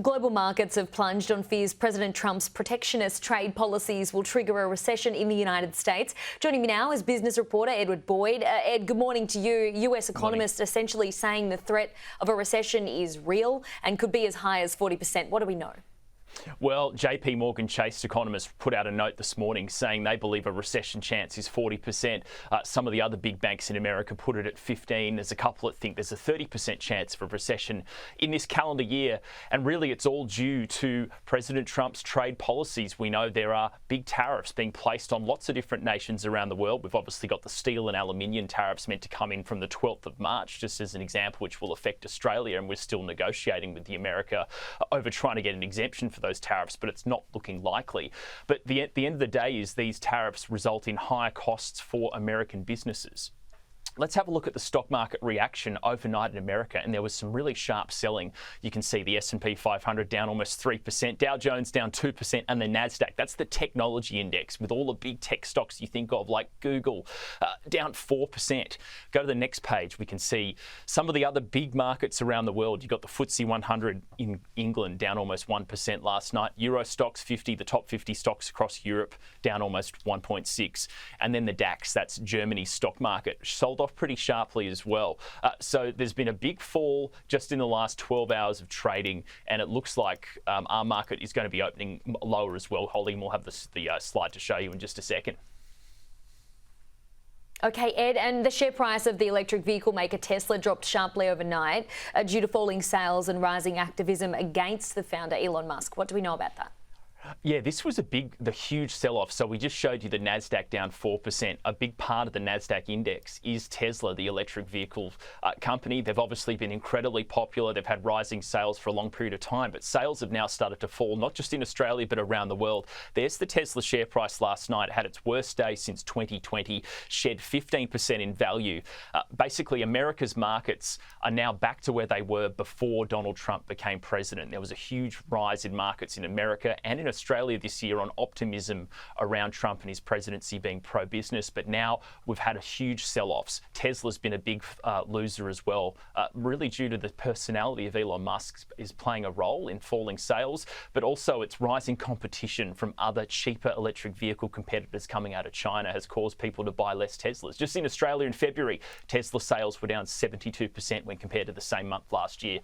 Global markets have plunged on fears President Trump's protectionist trade policies will trigger a recession in the United States. Joining me now is business reporter Edward Boyd. Ed, good morning to you. US economists essentially saying the threat of a recession is real and could be as high as 40%. What do we know? Well, JP Morgan Chase economists put out a note this morning saying they believe a recession chance is 40%. Some of the other big banks in America put it at 15%. There's a couple that think there's a 30% chance for a recession in this calendar year. And really, it's all due to President Trump's trade policies. We know there are big tariffs being placed on lots of different nations around the world. We've obviously got the steel and aluminium tariffs meant to come in from the 12th of March, just as an example, which will affect Australia. And we're still negotiating with the America over trying to get an exemption for those tariffs, but it's not looking likely. But at the end of the day is these tariffs result in higher costs for American businesses. Let's have a look at the stock market reaction overnight in America, and there was some really sharp selling. You can see the S&P 500 down almost 3%, Dow Jones down 2%, and the NASDAQ, that's the technology index with all the big tech stocks you think of like Google, down 4%. Go to the next page, we can see some of the other big markets around the world. You've got the FTSE 100 in England down almost 1% last night. Euro stocks 50, the top 50 stocks across Europe down almost 1.6. And then the DAX, that's Germany's stock market, sold off pretty sharply as well. So there's been a big fall just in the last 12 hours of trading, and it looks like our market is going to be opening lower as well. Holly, we'll have the slide to show you in just a second. Okay, Ed, and the share price of the electric vehicle maker Tesla dropped sharply overnight due to falling sales and rising activism against the founder Elon Musk. What do we know about that? Yeah, this was the huge sell-off. So we just showed you the NASDAQ down 4%. A big part of the NASDAQ index is Tesla, the electric vehicle company. They've obviously been incredibly popular. They've had rising sales for a long period of time, but sales have now started to fall, not just in Australia, but around the world. There's the Tesla share price last night. It had its worst day since 2020, shed 15% in value. Basically, America's markets are now back to where they were before Donald Trump became president. There was a huge rise in markets in America and in Australia this year on optimism around Trump and his presidency being pro-business, but now we've had a huge sell-offs. Tesla's been a big loser as well, really due to the personality of Elon Musk is playing a role in falling sales, but also its rising competition from other cheaper electric vehicle competitors coming out of China has caused people to buy less Teslas. Just in Australia in February, Tesla sales were down 72% when compared to the same month last year.